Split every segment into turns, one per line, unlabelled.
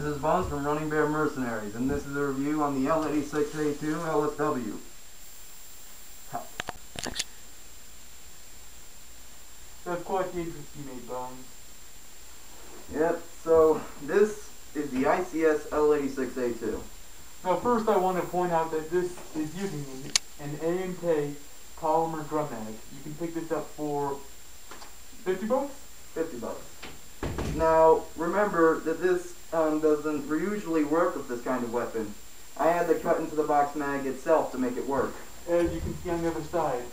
is Bones from Running Bear Mercenaries, and this is a review on the L86 A2 LSW.
That's quite the interest you made, Bones.
Yep, so this is the ICS L86 A2.
Now first I want to point out that this is using an A&K polymer drum mag. You can pick this up for 50 bucks?
50 bucks. Now, remember that this doesn't usually work with this kind of weapon. I had to cut into the box mag itself to make it work.
As you can see on the other side.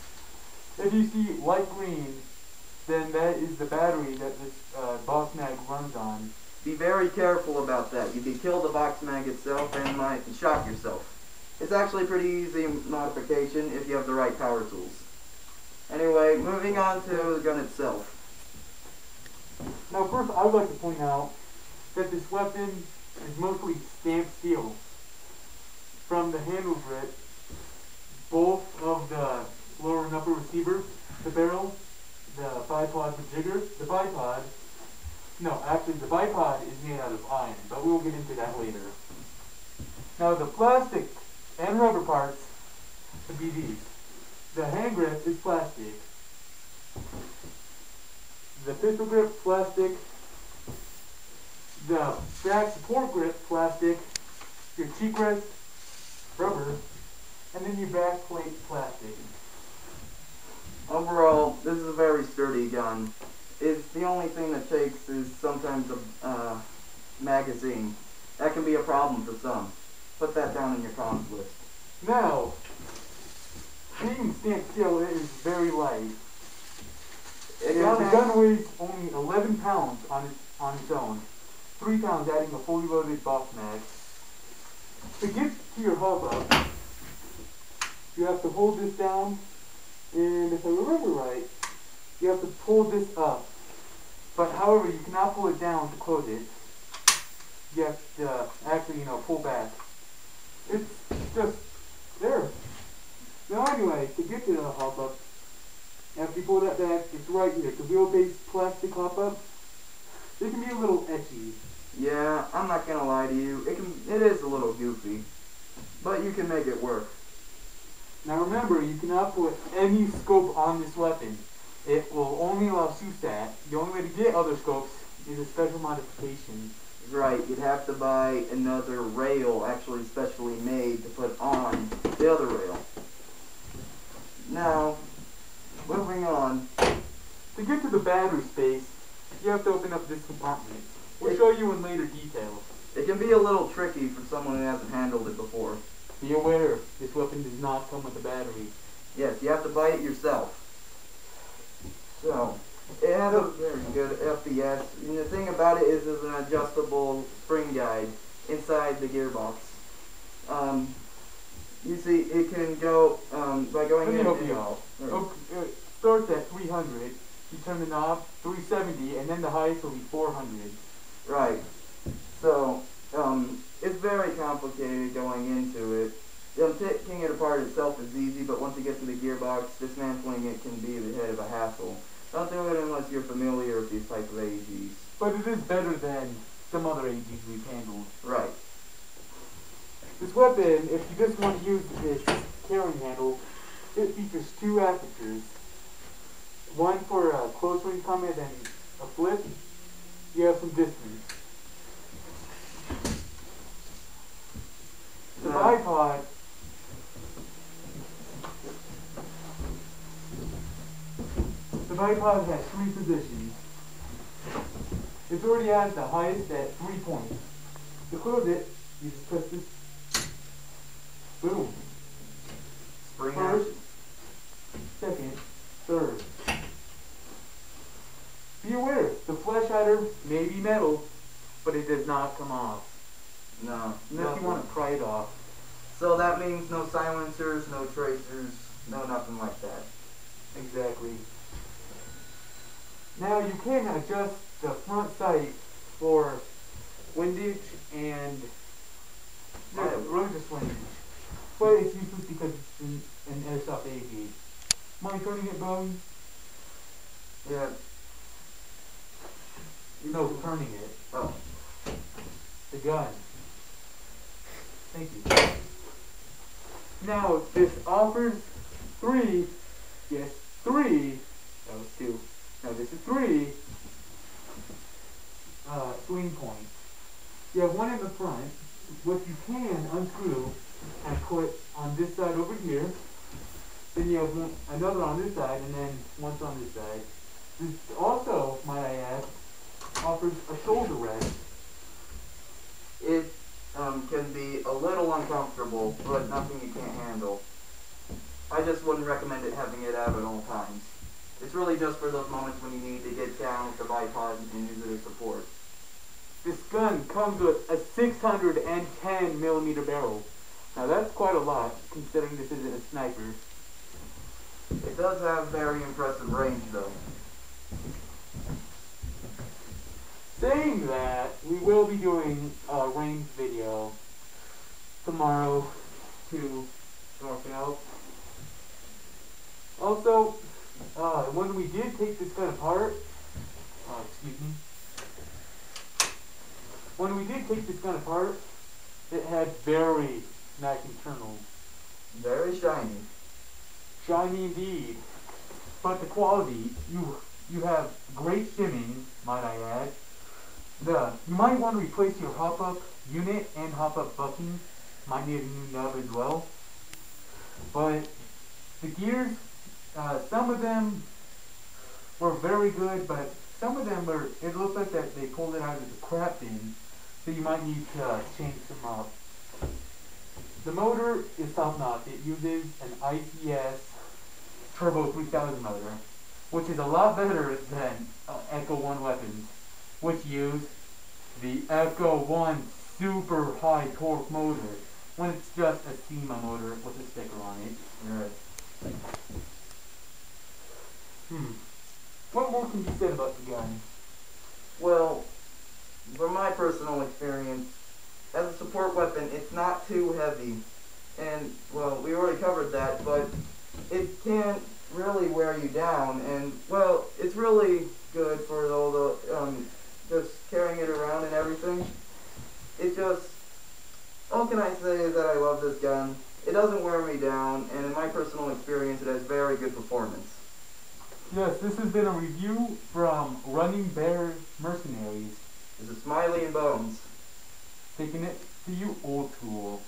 If you see light green, then that is the battery that this box mag runs on.
Be very careful about that. You can kill the box mag itself and might shock yourself. It's actually a pretty easy modification if you have the right power tools. Anyway, moving on to the gun itself.
Now first I would like to point out that this weapon is mostly stamped steel. From the handle grip, both of the lower and upper receiver, the barrel, the bipod majigger, the bipod is made out of iron, but we'll get into that later. Now the plastic and rubber parts would be these. The hand grip is plastic. The pistol grip, plastic. The back support grip, plastic. Your cheek rest, rubber. And then your back plate, plastic.
Overall, this is a very sturdy gun. It's the only thing that shakes is sometimes the magazine. That can be a problem for some. Put that down in your cons list.
Now, being stamped steel, it is very light. The gun weighs only 11 pounds on its own. 3 pounds adding a fully loaded box mag. To get to your hub up, you have to hold this down, and if I remember right, you have to pull this up. But however, you cannot pull it down to close it. You have to actually, pull back. It's just there. Now anyway, to get to the hop up, after you pull that back, it's right here. The wheel-based plastic hop up, it can be a little etchy.
Yeah, I'm not gonna lie to you. It is a little goofy, but you can make it work.
Now remember, you cannot put any scope on this weapon. It will only allow SUSAT. The only way to get other scopes is a special modification.
Right, you'd have to buy another rail, actually specially made to put on the other rail. Now, moving on.
To get to the battery space, you have to open up this compartment. We'll show you in later details.
It can be a little tricky for someone who hasn't handled it before.
Be aware, this weapon does not come with a battery.
Yes, you have to buy it yourself. So, it has a very good FPS, and the thing about it is there's an adjustable spring guide inside the gearbox. You see, it can go, by going in...
Let me help you out. It starts at 300, you turn the knob, 370, and then the highest will be 400.
Right. So, it's very complicated going into it. Taking it apart itself is easy, but once you get to the gearbox, dismantling it can be the head of a hassle. Don't do it unless you're familiar with these type of AEGs.
But it is better than some other AEGs we've handled.
Right.
This weapon, if you just want to use this carrying handle, it features 2 apertures. One for close range combat and a flip. You have some distance. The bipod has 3 positions. It's already at the highest at 3 points. To close it, you just press this. Boom.
Spring
First, second, third. Be aware, the flesh hider may be metal, but it does not come off.
No.
Unless you want to pry it off.
So that means no silencers, no tracers, no nothing like that.
Exactly. Now you can adjust the front sight for windage and really just windage. But it's useless because it's an airsoft AV. Mind turning it, Bones?
Yeah.
No, turning it.
Oh.
the gun. Thank you. Now, this offers 3, yes, 3, that was 2, now this is 3 swing points. You have one in the front, which you can unscrew and put on this side over here. Then you have another on this side, and then one on this side. This also, might I add, offers a shoulder rest.
It can be a little uncomfortable, but nothing you can't handle. I just wouldn't recommend it having it out at all times. It's really just for those moments when you need to get down with the bipod and use it as support.
This gun comes with a 610mm barrel. Now that's quite a lot, considering this isn't a sniper.
It does have very impressive range, though.
Saying that, we will be doing a range video tomorrow to Norfolk. Also, when we did take this gun apart, when we did take this gun apart, it had very nice internals.
Very shiny.
Shiny indeed. But the quality, you have great shimming, might I add. You might want to replace your hop-up unit and hop-up bucking. Might need a new nub as well. But the gears, some of them were very good, but some of them were, it looked like that they pulled it out of the crap bin, so you might need to change them up. The motor is top-notch. It uses an ICS Turbo 3000 motor, which is a lot better than Echo 1 weapons, which use the Echo 1 super high torque motor, when it's just a SEMA motor with a sticker on it.
Right.
What more can be said about the gun?
Well, from my personal experience, as a support weapon, it's not too heavy. And, well, we already covered that, but it can't really wear you down. And, well, it's really good for all the, just carrying it around and everything. It just, all can I say is that I love this gun. It doesn't wear me down, and in my personal experience, it has very good performance.
Yes, this has been a review from Running Bear Mercenaries.
This is Smiley and Bones.
Taking it to you, old school.